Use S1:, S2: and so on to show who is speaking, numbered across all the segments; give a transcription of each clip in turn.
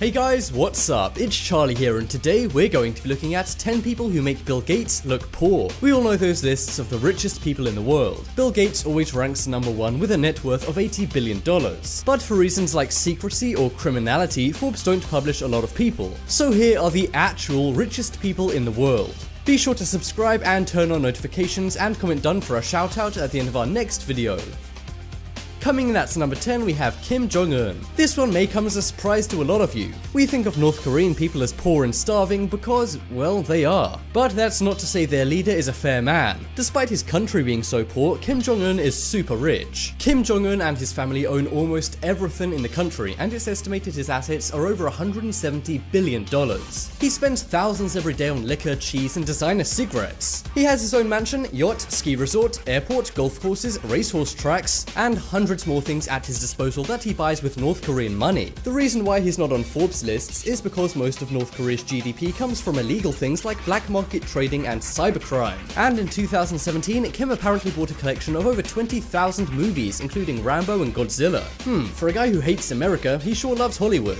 S1: Hey guys, what's up? It's Charlie here, and today we're going to be looking at 10 people who make Bill Gates look poor. We all know those lists of the richest people in the world. Bill Gates always ranks number one with a net worth of $80 billion. But for reasons like secrecy or criminality, Forbes don't publish a lot of people. So here are the actual richest people in the world. Be sure to subscribe and turn on notifications and comment done for a shout out at the end of our next video. Coming in at number 10, we have Kim Jong-un. This one may come as a surprise to a lot of you. We think of North Korean people as poor and starving because, well, they are. But that's not to say their leader is a fair man. Despite his country being so poor, Kim Jong-un is super rich. Kim Jong-un and his family own almost everything in the country, and it's estimated his assets are over $170 billion. He spends thousands every day on liquor, cheese, and designer cigarettes. He has his own mansion, yacht, ski resort, airport, golf courses, racehorse tracks, and hundreds more things at his disposal that he buys with North Korean money. The reason why he's not on Forbes lists is because most of North Korea's GDP comes from illegal things like black market trading and cybercrime. And in 2017, Kim apparently bought a collection of over 20,000 movies, including Rambo and Godzilla. For a guy who hates America, he sure loves Hollywood.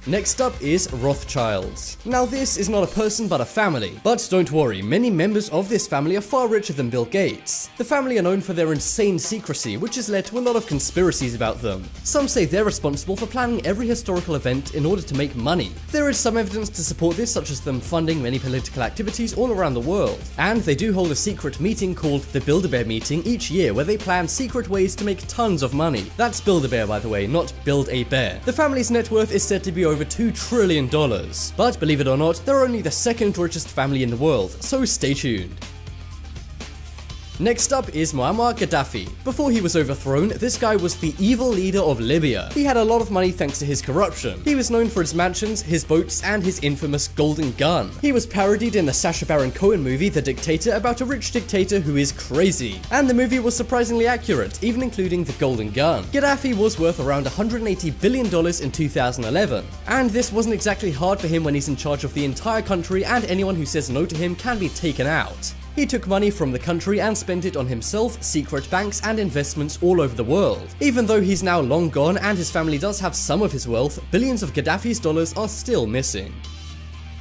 S1: Next up is Rothschilds. Now this is not a person but a family, but don't worry, many members of this family are far richer than Bill Gates. The family are known for their insane secrecy, which has led to a lot of conspiracies about them. Some say they're responsible for planning every historical event in order to make money. There is some evidence to support this, such as them funding many political activities all around the world. And they do hold a secret meeting called the Build-A-Bear meeting each year where they plan secret ways to make tons of money. That's Build-A-Bear, by the way, not Build-A-Bear. The family's net worth is said to be over $2 trillion. But believe it or not, they're only the second richest family in the world, so stay tuned. Next up is Muammar Gaddafi. Before he was overthrown, this guy was the evil leader of Libya. He had a lot of money thanks to his corruption. He was known for his mansions, his boats, and his infamous golden gun. He was parodied in the Sacha Baron Cohen movie The Dictator about a rich dictator who is crazy. And the movie was surprisingly accurate, even including the golden gun. Gaddafi was worth around $180 billion in 2011. And this wasn't exactly hard for him when he's in charge of the entire country, and anyone who says no to him can be taken out. He took money from the country and spent it on himself, secret banks, and investments all over the world. Even though he's now long gone and his family does have some of his wealth, billions of Gaddafi's dollars are still missing.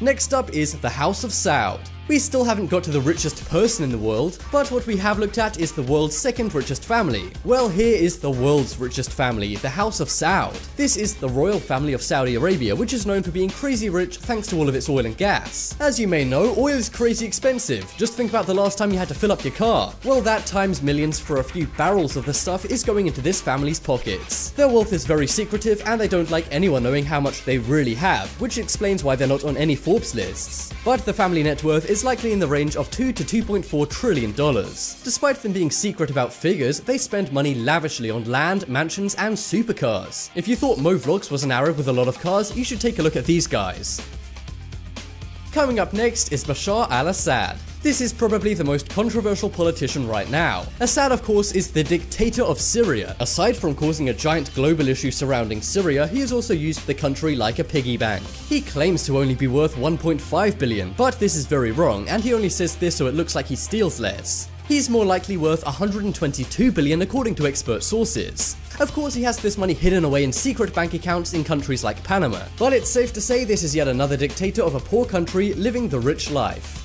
S1: Next up is the House of Saud. We still haven't got to the richest person in the world, but what we have looked at is the world's second richest family. Well, here is the world's richest family, the House of Saud. This is the royal family of Saudi Arabia, which is known for being crazy rich thanks to all of its oil and gas. As you may know, oil is crazy expensive. Just think about the last time you had to fill up your car. Well, that times millions for a few barrels of the stuff is going into this family's pockets. Their wealth is very secretive, and they don't like anyone knowing how much they really have, which explains why they're not on any Forbes lists. But the family net worth is likely in the range of $2 to $2.4 trillion. Despite them being secret about figures, they spend money lavishly on land, mansions, and supercars. If you thought Mo Vlogs was an Arab with a lot of cars, you should take a look at these guys. Coming up next is Bashar Al Assad. This is probably the most controversial politician right now. Assad, of course, is the dictator of Syria. Aside from causing a giant global issue surrounding Syria, he has also used the country like a piggy bank. He claims to only be worth $1.5 billion, but this is very wrong, and he only says this so it looks like he steals less. He's more likely worth $122 billion according to expert sources. Of course, he has this money hidden away in secret bank accounts in countries like Panama, but it's safe to say this is yet another dictator of a poor country living the rich life.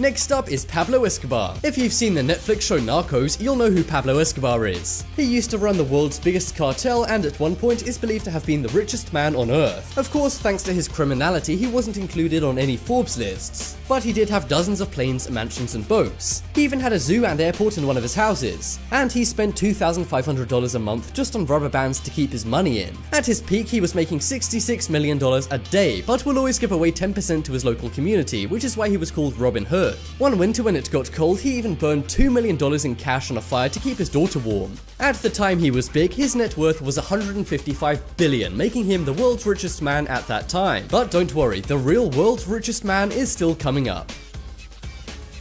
S1: Next up is Pablo Escobar. If you've seen the Netflix show Narcos, you'll know who Pablo Escobar is. He used to run the world's biggest cartel and at one point is believed to have been the richest man on earth. Of course, thanks to his criminality, he wasn't included on any Forbes lists. But he did have dozens of planes, mansions, and boats. He even had a zoo and airport in one of his houses. And he spent $2,500 a month just on rubber bands to keep his money in. At his peak, he was making $66 million a day, but will always give away 10% to his local community, which is why he was called Robin Hood. One winter when it got cold, he even burned $2 million in cash on a fire to keep his daughter warm. At the time he was big, his net worth was $155 billion, making him the world's richest man at that time. But don't worry, the real world's richest man is still coming up.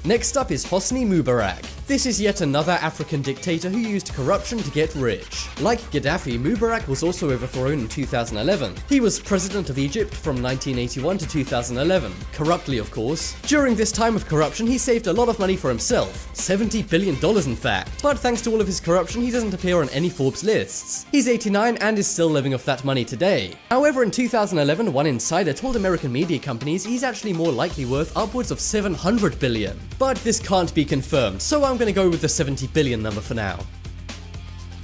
S1: Next up is Hosni Mubarak. This is yet another African dictator who used corruption to get rich. Like Gaddafi, Mubarak was also overthrown in 2011. He was president of Egypt from 1981 to 2011, corruptly of course. During this time of corruption, he saved a lot of money for himself, $70 billion in fact. But thanks to all of his corruption, he doesn't appear on any Forbes lists. He's 89 and is still living off that money today. However, in 2011, one insider told American media companies he's actually more likely worth upwards of $700 billion. But this can't be confirmed, so I'm gonna go with the 70 billion number for now.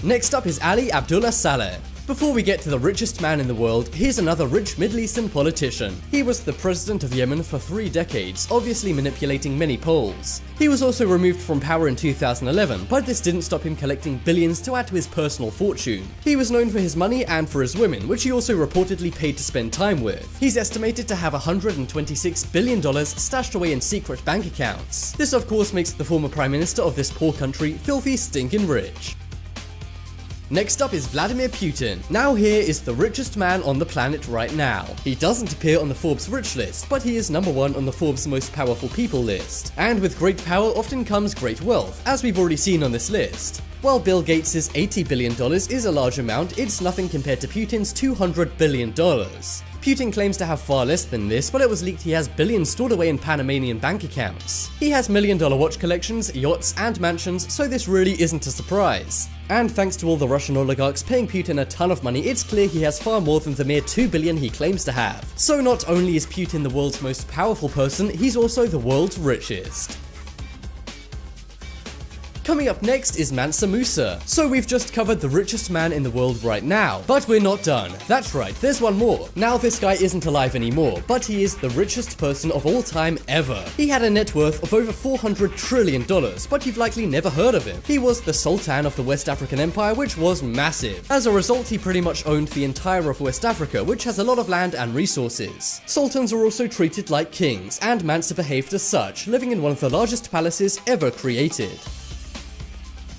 S1: Next up is Ali Abdullah Saleh. Before we get to the richest man in the world, here's another rich Middle Eastern politician. He was the president of Yemen for 3 decades, obviously manipulating many polls. He was also removed from power in 2011, but this didn't stop him collecting billions to add to his personal fortune. He was known for his money and for his women, which he also reportedly paid to spend time with. He's estimated to have $126 billion stashed away in secret bank accounts. This of course makes the former prime minister of this poor country filthy stinking rich. Next up is Vladimir Putin. Now here is the richest man on the planet right now. He doesn't appear on the Forbes rich list, but he is number 1 on the Forbes most powerful people list. And with great power often comes great wealth, as we've already seen on this list. While Bill Gates' $80 billion is a large amount, it's nothing compared to Putin's $200 billion. Putin claims to have far less than this, but it was leaked he has billions stored away in Panamanian bank accounts. He has million-dollar watch collections, yachts, and mansions, so this really isn't a surprise. And thanks to all the Russian oligarchs paying Putin a ton of money, it's clear he has far more than the mere $2 billion he claims to have. So not only is Putin the world's most powerful person, he's also the world's richest. Coming up next is Mansa Musa. So we've just covered the richest man in the world right now, but we're not done. That's right, there's one more. Now this guy isn't alive anymore, but he is the richest person of all time ever. He had a net worth of over $400 trillion, but you've likely never heard of him. He was the Sultan of the West African Empire, which was massive. As a result, he pretty much owned the entire of West Africa, which has a lot of land and resources. Sultans are also treated like kings, and Mansa behaved as such, living in one of the largest palaces ever created.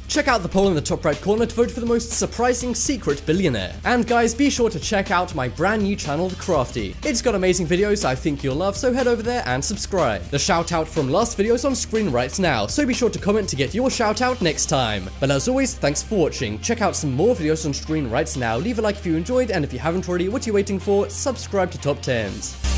S1: Check out the poll in the top right corner to vote for the most surprising secret billionaire. And guys, be sure to check out my brand new channel, The Crafty. It's got amazing videos I think you'll love, so head over there and subscribe. The shout out from last video is on screen right now, so be sure to comment to get your shout out next time. But as always, thanks for watching. Check out some more videos on screen right now, leave a like if you enjoyed, and if you haven't already, what are you waiting for? Subscribe to Top 10s.